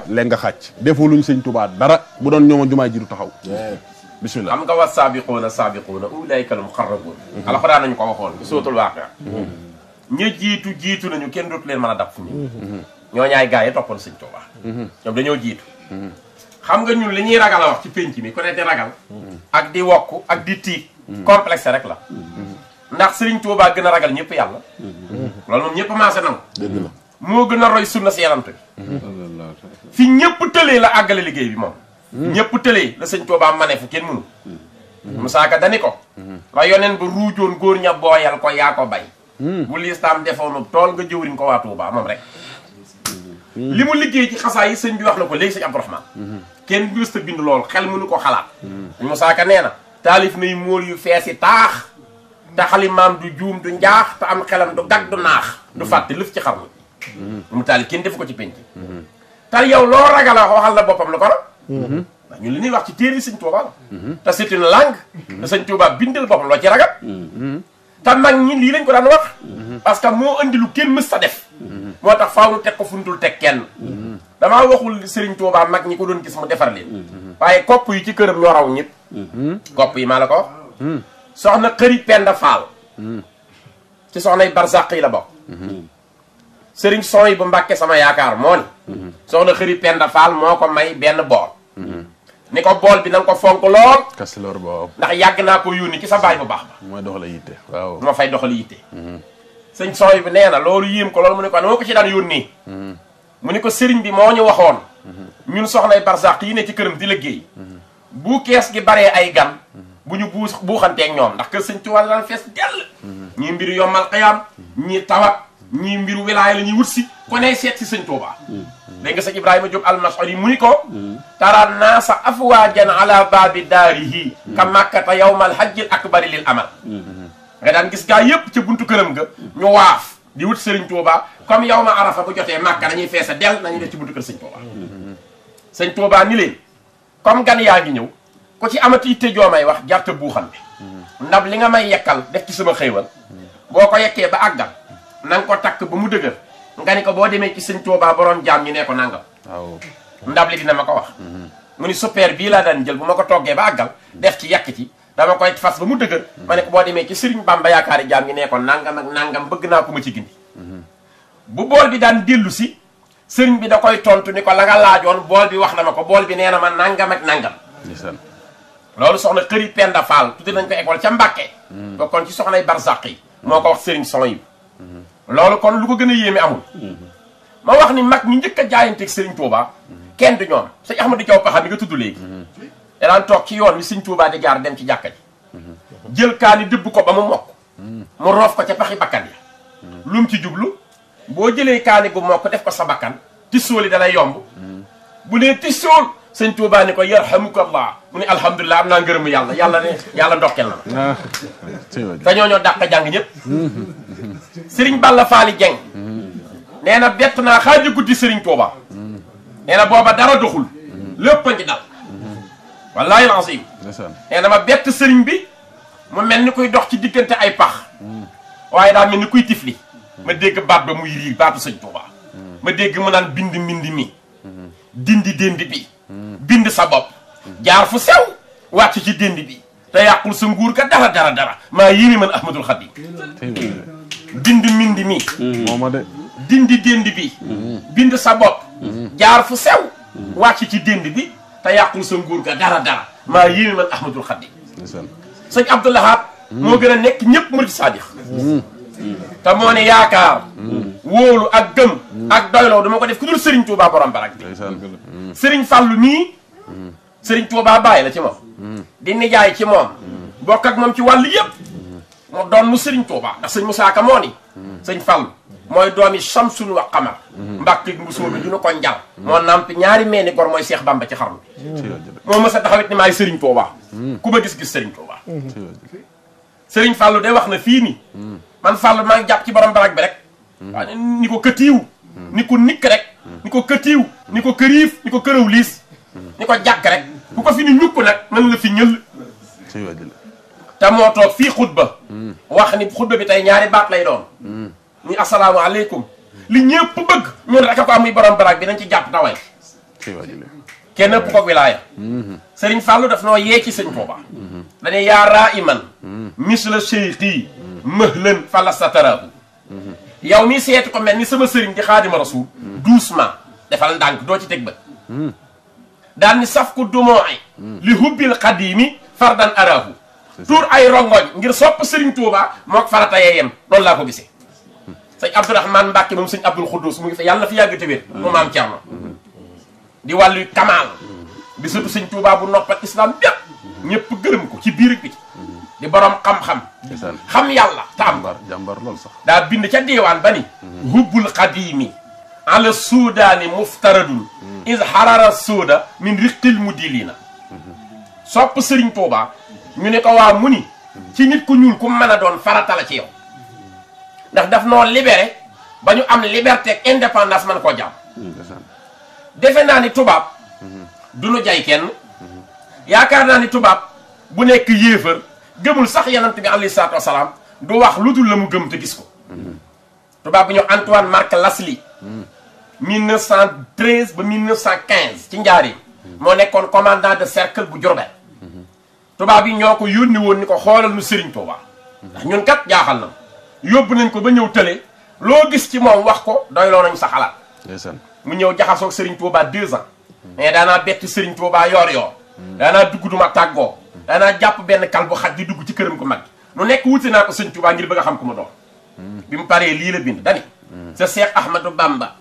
léegi nga xàcc defuluñ sëñ Tuubaa dara bu doon ñooma jumaay ji du taxaw bismillah xam nga wa saabiquuna ulaa'ika al-muqarrabuun alxuraan nañu ko waxoon ci suratul Waaqia ña jiitu nañu kenn dootu leen mën a dab fu ñu ñoo ñaay gaa yi toppoon sëñ Tuubaa ñoom dañoo jiitu xam nga ñun li ñuy ragal a wax ci penc mi ku ne di ragal ak di wokk ak di tiit complexe rek la ndax sëriñ Tuubaa gën a ragal ñëpp yàlla loolu moom ñëpp maase nangu dëgg la moo gën a roy sunna si yanant bi fi ñëpp tëlee la àggale liggéey bi moom ñëpp tëlee la sëñ Tuubaa mane fu kenn mënu Musaa Ka dani ko la yoneen ba ruujoon góor ña booyal ko yaa ko bay bu lislaam defoonu tool nga jëwriñ ko waa Tuubaa moom rek li mu liggéey ci xasaa yi sëñ bi wax na ko léegi sëñ Abdourahmane kenn dus ta bind loolu xel mënu ko xalaat Musaa Ka nee na taalif nay móol yu feesi taax te xalimaam du juum du njaax te am xelam du gag du naax du fàtte lëf ci xarnu mu taalif kenn defu ko ci penc tal yow loo ragal a waxal la boppam la ko ra ndax ñun li ñuy wax ci téere sëñ Tuubaa la te c'est une langue te sëñ Tuubaa bindal boppam loo ci ragal te mag ñi lii lañ ko daan wax parce que moo andi lu kenn mës ta def moo tax faaw nu teg ko funtul teg kenn damaa waxul sëriñ Tuubaa mag ñi ko doon gis mu defar leen waaye kopp yi ci këram ñoo raw ñëpp kopp yi maa la ko wax soxna xëri Penda Faal ci soxnay barsàq yi la bokk sëriñ son yi bu Mbàkke sama yaakaar moo ni soxna xëri Penda Faal moo ko may benn bool ni ko bool bi na nga ko fonk lool kastiloor boobu ndax yàgg naa ko yónni ci sa baay bu baax ba mooy doxala yitte waaw ma fay doxal yitte sëñ son yi bi nee na loolu yéem ko loolu mu ne ko noo ko ci daan yónnee mu ni ko sëriñ bi moo ñu waxoon ñun soxnay barsàq yi ne ci këram di liggéey bu kees gi baree ay gan bu ñu buuxanteeg ñoom ndax kër sëñ Tuubaa daan fees dell ñii mbiru yombal xiyaam ñii tawat ñii mbiru wilaaya la ñuy wut si ko ne seet si sëñ Tuubaa dégg nga sëñ Ibrahima Diop al-Mas'udi mu ni ko tara naasa afwaajan ala baabi daarihi ka makkata yawmal hajjil akbari lil amal nga daan gis gaa yëpp ca buntu këram nga ñu waaf di wut sëriñ Tuubaa comme yow ma arafa bu jotee Makka dañuy feesa del nañu def ci buntu kër sëñ Tuubaa sëñ Tuubaa ni leen comme gan yaa ngi ñëw ku ci amati itte joo may wax jarta buuxan bi ndab li nga may yekkal def ci sama xéewal boo ko yekkee ba àggal na nga ko takk ba mu dëgër nga ni ko boo demee ci sëñ Tuubaa borom jaam ñi ne ko nangam waaw ndab li dina ma ko wax mu ni super bii laa daan jël bu ma ko toggee ba àggal def ci yekk ci dama koy fas ba mu dëgër ma ne ko boo demee ci sëriñ Bamba yaakaari jaam ñi ne ko nangam ak nangam bëgg naa ko ma ci gindi bu bool bi daan dellu si sëriñ bi da koy tontu ni ko la nga laajoon bool bi wax na ma ko bool bi nee na ma nangam ak nangam loolu soxna xëri Penda Fall tudde nañ ko école ca Mbàkke bokkoon ci soxnay barsàq yi moo ko wax sëriñ son yi loolu kon lu ko gën a yéeme amul ma wax ni mag ñi njëkk a jaayanteeg sëriñ Tuubaa kenn du ñoom sëñ Ahmadou Diaw Paxa bi nga tudd léegi daan toog ci yoon wi sëñ Tuubaa di jaar dem ci jàkka ji jël kaani dëbb ko ba mu mokk mu roof ko ca paxi bakkan ya lu mu ci jublu boo jëlee kaani gu mokk def ko sa bakkan tissool yi dalay yomb bu nee tissool sëñ Tuubaa ni ko yarhamukallah mu ne alhamdulilah am naa ngërëmu yàlla yàlla ne yàlla ndokkeel na ma te ñoo dàq jàng ñëpp sëriñ Balla Faali Jeng nee na bett naa xaaji guddi sëriñ Tuubaa nee na booba dara doxul lépp a ngi dal wallaahi alazim nee na ma bett sëriñ bi mu mel ni kuy dox ci diggante ay pax waaye daa mel ni kuy tifli ma dégg baat ba muy riir baatu sëñ Tuubaa ma dégg mu naan bind mbind mi dindi dénd bi bind sa bopp jaar fu sew wàcc ci dénd bi te yàqul sa nguur ka dara maa yéeme man Ahmadul Xadim bind mbind mi mooma de dindi dénd bi bind sa bopp jaar fu sew wàcc ci dénd bi te yàqul sa nguur ka dara maa yéeme man Ahmadul Xadim sëñ Abdou Lahad moo gën a nekk ñëpp murid saadix te moo ne yaakaar wóolu ak gëm ak doyloo dama ko def ku dul Serigne Touba borom barak bi Serigne Fallou nii Serigne Touba bàyyi la ci moom di nijaay ci moom bokk ak moom ci wàll yëpp mu doon mu Serigne Touba ndax sëñ Moussa Ka moo ni sëñ Fallou mooy doomi Samsun wa Qamar Mbàkke bu soobi du nu ko njal moo nampi ñaari meeni gor mooy Seex Bamba ci xarnu moo mës a taxawit ni maay Serigne Touba ku ma gis-gis Serigne Touba Serigne Fallou de wax na fii ni man Fallou maa ngi jàpp ci borom barak bi rek waaye ni ko këtiiw ni ko nikk rek ni ko këtiiw ni ko këriif ni ko këraw liis ni ko jàkk rek bu ko fi ni ñukk nag mën la fi ñël te moo toog fii xutba wax ni xutba bi tey ñaari baat lay doon ni asalaamaaleykum li ñëpp bëgg ñun rek a ko am muy borom barak bi nañ ci jàpp taway kenn ëpp ko wilaaya sëriñ Fallou daf noo yee ci sëñ Touba dañuy yaaraa iman misla cheikhi mëhlan falasatarahu yow mi seeti ko mel ni sama sëriñ di xaadima rasul doucement defal ndànk doo ci teg bët daal ni saf ku dumooy li hubbil xadimi fardan arahu tuur ay rongoñ ngir sopp sëriñ Touba mook farata yee yem noonu laa ko gisee sëñ Abdourahmane Mbacke moom sëñ Abdoul Khoudous mu ngi fi yàlla na fi yàgg te wér mu maam Thierno di wàllu kamaal di sëtu sëñ Touba bu noppal islam bépp ñëpp gërëm ko ci biir bi di borom xam-xam xam yàlla taam jàmbar lool sax daa bind ca diiwaan ba ni hubbul xadimi ala suudaani muftaradul is harara suuda min riqil mudilina sopp sëriñ Touba ñu ne ko waa mu ni ci nit ku ñuul ku mën a doon farata la ci yow ndax daf noo libéré ba ñu am liberté ak indépendance man koo jàmm defe naa ni tubaab du nu jay kenn yaakaar naa ni tubaab bu nekk yéefar gëmul sax yonent bi alayhi salaatu wasalaam du wax lu dul la mu gëm te gis ko tubaab bi ñu Antoine Marc Laslie 1913 ba 1915 ci njaar yi moo nekkoon commandant de cercle bu Diourbel tubaab yi ñoo ko yónni woon ni ko xoolal nu Serigne Touba ndax ñun kat jaaxal na yóbbu nañ ko ba ñëw tële loo gis ci moom wax ko doyloo nañ sa xalaat mu ñëw jaxasoog Serigne Touba 2 ans mais daanaa bett Serigne Touba yoor daanaa dugg duma tàggoo daanaa jàpp benn kal bu xaj di dugg ci këram ko mag nu nekk wuti naa ko Serigne Touba ngir bëgg a xam ku ma doon bi mu paree lii la bind dani ce Cheikh Ahmadou Bamba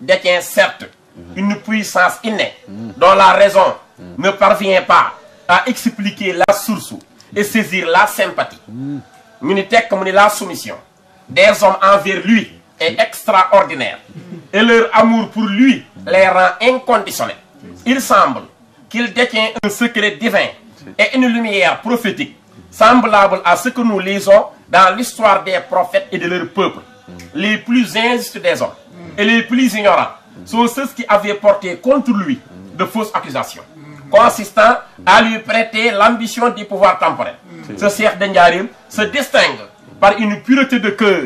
détient certes une puissance innée dont la raison ne parvient pas à expliquer la source et saisir la sympathie mu ni tekk mu ni la soumission des hommes envers lui est extraordinaire et leur amour pour lui les rend inconditionnels. Il semble qu'il détient un secret divin et une lumière prophétique semblable à ce que nous lisons dans l'histoire des prophètes et de leur peuple. Les plus injustes des hommes et les plus ignorants sont ceux qui avaient porté contre lui de fausses accusations consistant à lui prêter l'ambition du pouvoir temporel. Ce Cheikh de Ndiarème se distingue par une pureté de cœur,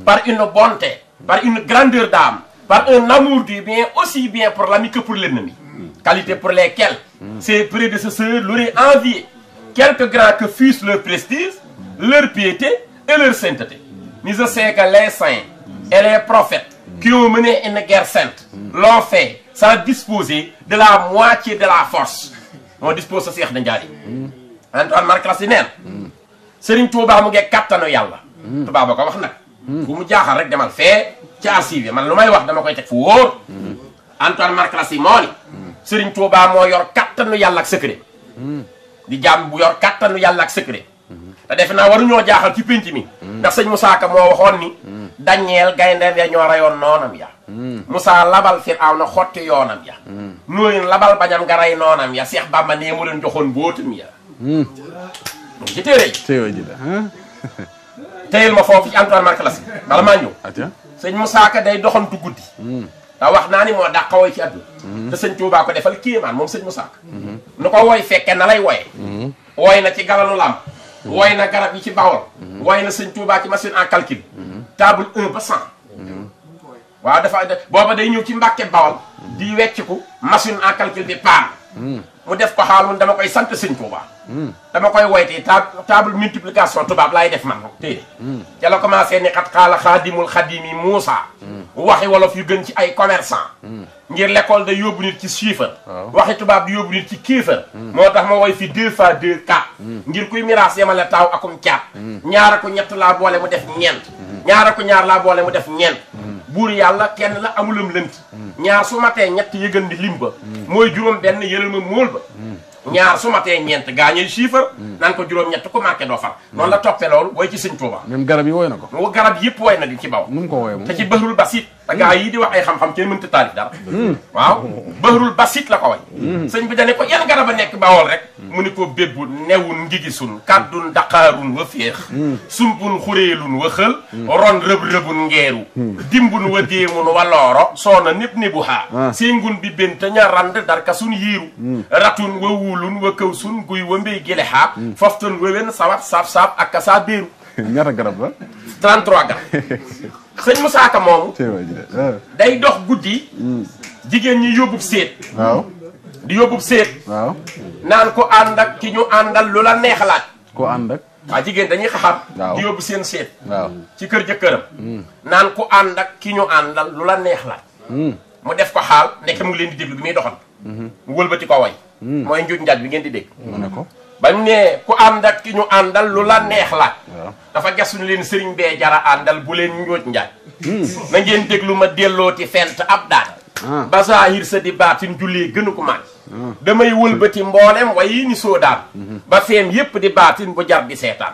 par une bonté, par une grandeur d'âme, par un amour du bien aussi bien pour l'ami que pour l'ennemi. Qualité pour lesquelles ses prédécesseurs l'auraient envié, quelque grand que fussent leur prestige, leur piété et leur sainteté. Mais je sais que les saints et les prophètes qui ont mené une guerre sainte l'ont fait sans disposer de la moitié de la force. On dispose de Cheikh de Ndiarème. Antoine Marc Laslie neen Serigne Touba mu ngi kattanu yàlla Touba ba ko wax nag bu mu jaaxal rek demal fee ci archive man lu may wax dama koy teg fu wóor Antoine Marc Laslie moo ni Serigne Touba moo yor kattanu yàlla ak secret di jàmm bu yor kattanu yàlla ak secret te defe naa waruñoo jaaxal ci pénc mi ndax sëñ Moussa Ka moo waxoon ni Daniel gaynde ya ñoo rayoon noonam ya Moussa labal Firawna xotti yoonam ya Nooyin labal bañam nga rey noonam ya Cheikh Bamba nee mu leen joxoon mbootam ya ci téere yi téyel ma foofu ci Antoine Marc Laslie bala maa ñëw sëñ Moussa Ka day doxantu guddi da wax naa ni moo dàqa woy ci àdduna te sëñ Touba ko defal kéemaan moom sëñ Moussa Ka nu ko woy fekke na lay woye woy na ci galanu làmp woy na garab yi ci Bawol woy na sëñ Touba ci machine en calcul table 1 ba 100 waaw dafa booba day ñëw ci Mbàkke Bawol di wecciku machine en calcul bi paan mu def ko xaal mun dama koy sant sëñ Touba dama koy woyte table multiplication tubaab laay def man téye ca la commencé ni xat xaala xaadimul xadimi Moussa waxi wolof yu gën ci ay commerçant ngir l'école da yóbbu nit ci chiffre waxi tubaab di yóbbu nit ci kéefër moo tax ma woy fi 2 fois 2 4 ngir kuy miraas yemale taaw akum caat ñaara ko ñett laa boole mu def ñeent ñaara ko ñaar laa boole mu def ñeent buur yàlla kenn la amulam lënt ñaar su matee ñett yëgal ni lim ba mooy juróom benn yëlal ma móol ba ñaar su matee ñeent gaañuy chiffre naan ko juróom-ñett ku marqué doo far noonu la toppee loolu woy ci sëñ Touba même garab yi woy na ko mu garab yëpp woy na di ci baw nu mu ko woyee moom te ci Bahrul Basit te gaa yi di wax ay xam-xam kenn mënta taalif dara waaw Bahrul Basit la ko woy sëñ bi dane ko yan garab a nekk Bawol rek mu ni ko bébbu newun ngigisun kàddun daqaarun wa féex sumpun xureelun wa xël ron rëb-rëbun ngeeru dimbun wa déemun wa looro soona népp nébu haa séngun bi bén te ña rand darka sun yiiru ratun wa wuulun wa këw sun guy wa mbéy gile haa foftan wéwen sawat saab-saab ak ka saa béeru ñaata garab la 33 garab sëñ Moussa Ka moomu day dox guddi jigéen ñi yóbbub séet waaw di yóbbub séet waaw naan ko ànd ak ki ñu àndal lu la neex laaj ko ànd ak waa jigéen dañuy xaxar waaw di yóbbu seen séet waaw ci kër jëkkëram naan ko ànd ak ki ñu àndal lu la neex laaj mu def ko xaal nekk mu ngi leen di déglu bi muy doxal mu wëlbati ko way mooy njuuj njaaj bi ngeen di dégg mu ne ko ba mu ne ku ànd ak ki ñu àndal lu la neex laaj waaw dafa gesuñu leen sëriñ bee jara àndal bu leen njuuj njaaj na ngeen déglu ma dellooti fent ab daan ba zahir sa di baatin jullee gënu ko maaj damay wëlbati mboolem way ni soo daan ba feem yépp di baatin bu jar di seetaan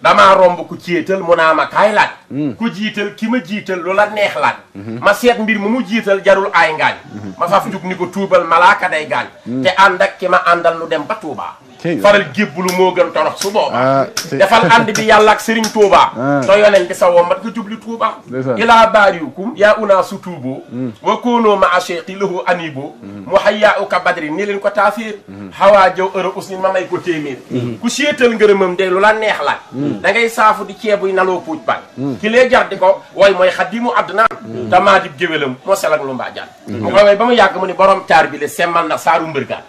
damaa romb ku céetal mu naa ma kaay laaj ku jiital ki ma jiital lu la neex laaj ma seet mbir mu mu jiital jarul ay ngaañ ma faf jug ni ko tuubal malaaka day gaañ te ànd ak ki ma àndal lu dem ba Tuubaa faral jébbulu moo gën torox su booba defal ànd bi yàlla ak Serigne Touba to yonen bi sa wombat nga jubli Touba ilaa baariukum yaa unaa su tuuboo wa koonoo ma a cheikhi lahu anibo mu hayyaa uka badri ni leen ko taafir xawaa jaw ëra usnin ma may ko téeméer ku séetal ngërëmam de lu la neex laaj da ngay saafu di ceebuy naloo puuj bañ ki lee jar di ko way mooy xadimu adnaan tamaa dib géwélam moo sel ak lu mbaa jaan mu koy way ba mu yàgg mu ni borom taar bi le semmal na saaru mbërgaan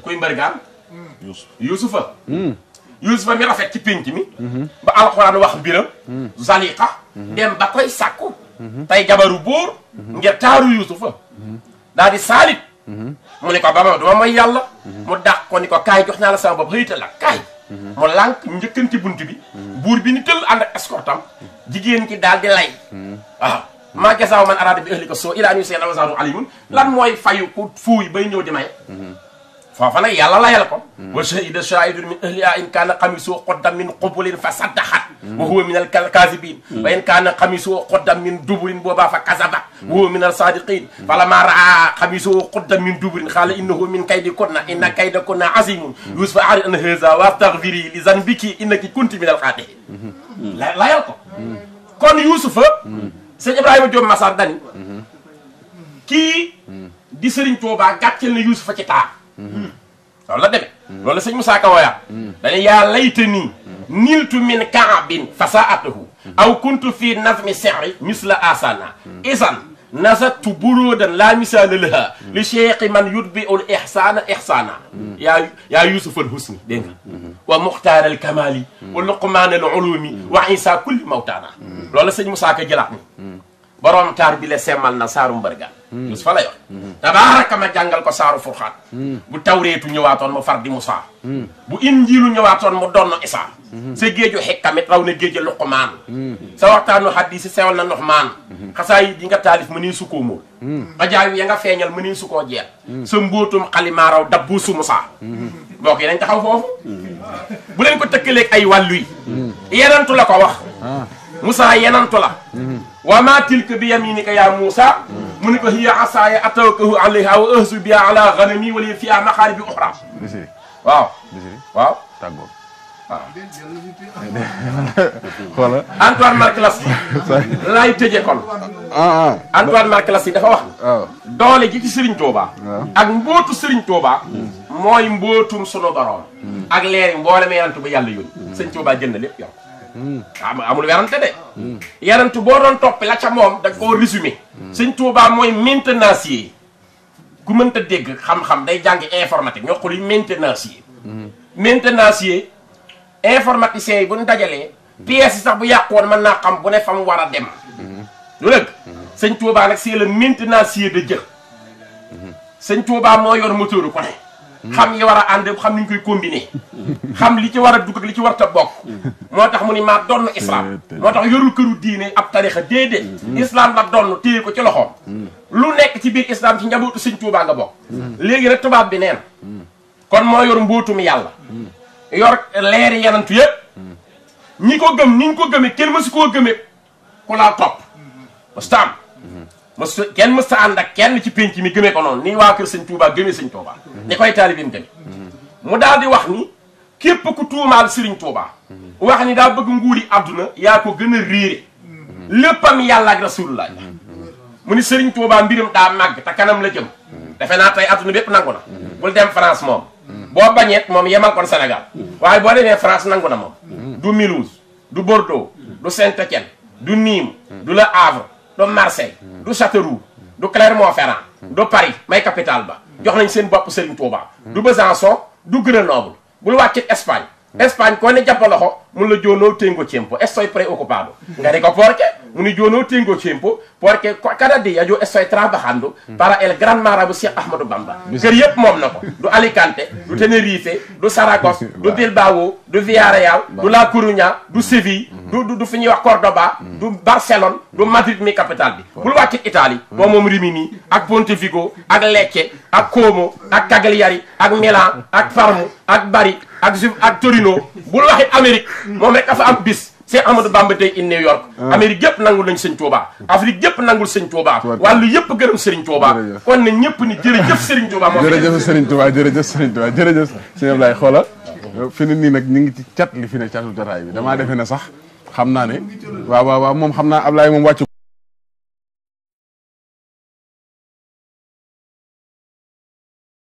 kuy mbërgaan yusufa yusufa mi rafet ci pénc mi ba alxuraan wax mbiram zaliqa dem ba koy sàkku tey jabaru bóor ngir taaru yusufa daal di saalit mu ne ko ba ma duma mooy yàlla mu dàq ko ni ko kaay jox naa la sama bopp xëyta la kaay mu lànk njëkkanti bunt bi buur bi ni tëll ànd ak escortam jigéen ki daal di lay waaw maa gesaaw man araada bi ëhli ko soo ilaa an yuseen awsanu alimun lan mooy fayu ku fuuy bay ñëw di may foofa nag yàlla layal ko wa shahida shahidun min ahliha in kaana qamiisuhu qudda min qubulin fa saddaqat wa huwa min al-kaazibin wa in kaana qamiisuhu qudda min duburin boobaa fa kazabat wa huwa min as-saadiqin falammaa raa qamiisuhu qudda min duburin qaala innahu min kaydikunna inna kaydakunna aziimun yuusufa a'rid an haazaa wastaghfiri li zanbiki innaki kunti min al-xaati'iin layal ko kon yuusufa sëñ Ibrahima Diop Massar dani kii di Sëriñ Tuubaa gàcceel na yuusufa ci taar loolu la demee loolu la sëñ Moussa Ka wooyaat dañu yaa layta nii niltu min kaabin fasaatahu aw kuntu fi nazmi sihri misla asana isan nasattu buróodan la misaala laha li cheikhi man yutbiul ihsana ihsana yaa yusuf al husni dégg nga wa muxtaar al kamali wa luqmaan al ulumi wa isa kulli mawtaana loolu la sëñ Moussa Ka jëlaat ni borom taar bi le semmal na saaru mbërgaan Yuusufa la yor tabaaraka ma jàngal ko saaru furxaan bu tawreetu ñëwaatoon mu far di Musaa bu injiilu ñëwaatoon mu donn Isaa sa géeju xikkamit raw na géeju Luqmaan sa waxtaanu hadiisi sewal na Nuxmaan xasaayid yi nga taalif mu nii sukkoo mool xajaayu ya nga feeñal mu nii sukkoo jeex sa mbóotum xalimaa raw dabbu su Musaa mbokk yi nañ taxaw foofu bu leen ko tëkkaleeg ay wàllu yi yenantu la ko wax Musaa yenantu la wa maa tilka bi yaminika yaa Muusaa mu ne ko hiya asaaya atawakkalu alayha wa ahzu biha ala ghanami wa li fiha maxaaribi uxra waaw waaw tàggoor waaw xoola Antoine Marc Lassi laay tëjee kon Antoine Marc Lassi dafa wax doole ji ci Serigne Touba ak mbootu Serigne Touba mooy mbootum sunu borom ak leeri mboolem yarantu ba yàlla yónni Serigne Touba jël na lépp yow amul werante de yarantu boo doon toppi la ca moom da koo résumé Serigne Touba mooy maintenancier ku mënta dégg xam-xam day jàngi informatique ñoo xuli maintenancier maintenancier informaticien yi bu ñu dajalee pièces yi sax bu yàqoon mën naa xam bu ne fa mu war a dem lu dëgg sëñ Touba nag c'est le maintenancier de Dieu sëñ Touba moo yor moteur ko ne xam yi war a ànd xam ni ñu koy combiner xam li ci war a dugg ak li ci war a bokk moo tax mu ni maa donn islam moo tax yorul këru diine ab tarixa déedéet islam la donn téye ko ci loxoom lu nekk ci biir islam ci njabootu sëñ Touba nga bokk léegi nag tubaab bi nee na kon moo yor mbootum yàlla yor leeri yanantu yëpp ñi ko gëm ni ñu ko gëmee kenn mësu koo gëmee ku laa topp mësta am mësu kenn mësta ànd ak kenn ci pénc mi gëmee ko noonu ni waa kër sëñ Touba gëmee sëñ Touba ni koy taalibeem gëmee mu daal di wax ni képp ku tuumaal sëriñ Touba wax ni daa bëgg nguuri àdduna yaa ko gën a réere léppam yàlla ak rasulullah mu ni sëriñ Touba mbiram daa màgg te kanam la jëm defe naa tey àdduna bépp nangu na bul dem France moom boo bañeet moom yemal kon Sénégal waaye boo demee France nangu na moom du Mulhouse du Bordeaux du Saint-Étienne du Nîmes du Le Havre du Marseille du Châteauroux du Clermont-Ferrand du Paris may capitale ba jox nañ seen bopp Serigne Touba du Besançon du Grenoble bul wàccit Espagne Espagne ko ne jàppa loxo mun la joonoo tengo tiempo estoy preoccupado nga di ko porque mu ni joonoo tengo tiempo porque cada día yo estoy trabajando para el gran marabout Cheikh Ahmadou Bamba kër yëpp moom na ko du Alicante du Tenerife du Saragosse du Bilbao du Villarreal du La Coruña du Séville du fi ñuy wax Cordoba du Barcelone du Madrid mi capitale bi bul wàccit Italie moom Rimini ak Pontevico ak Lecce ak Como ak Cagliari ak Milan ak Parme ak Bari ak Torino bul waxit Amérique moom rek dafa am bis Cheikh Ahmadou Bamba tey in New York Amérique yëpp nangul nañ sëñ Touba Afrique yëpp nangul sëñ Touba wàllu yëpp gërëm Serigne Touba kon ne ñëpp ni jërëjëf Serigne Touba jërëjëf Serigne Touba jërëjëf Serigne Touba jërëjëf sëñ Ablaye xoolal fi ne nii nag ñu ngi ci cat li fi ne catu jotaay bi damaa defe ne sax xam naa ne waaw moom xam naa Ablaye moom wàccu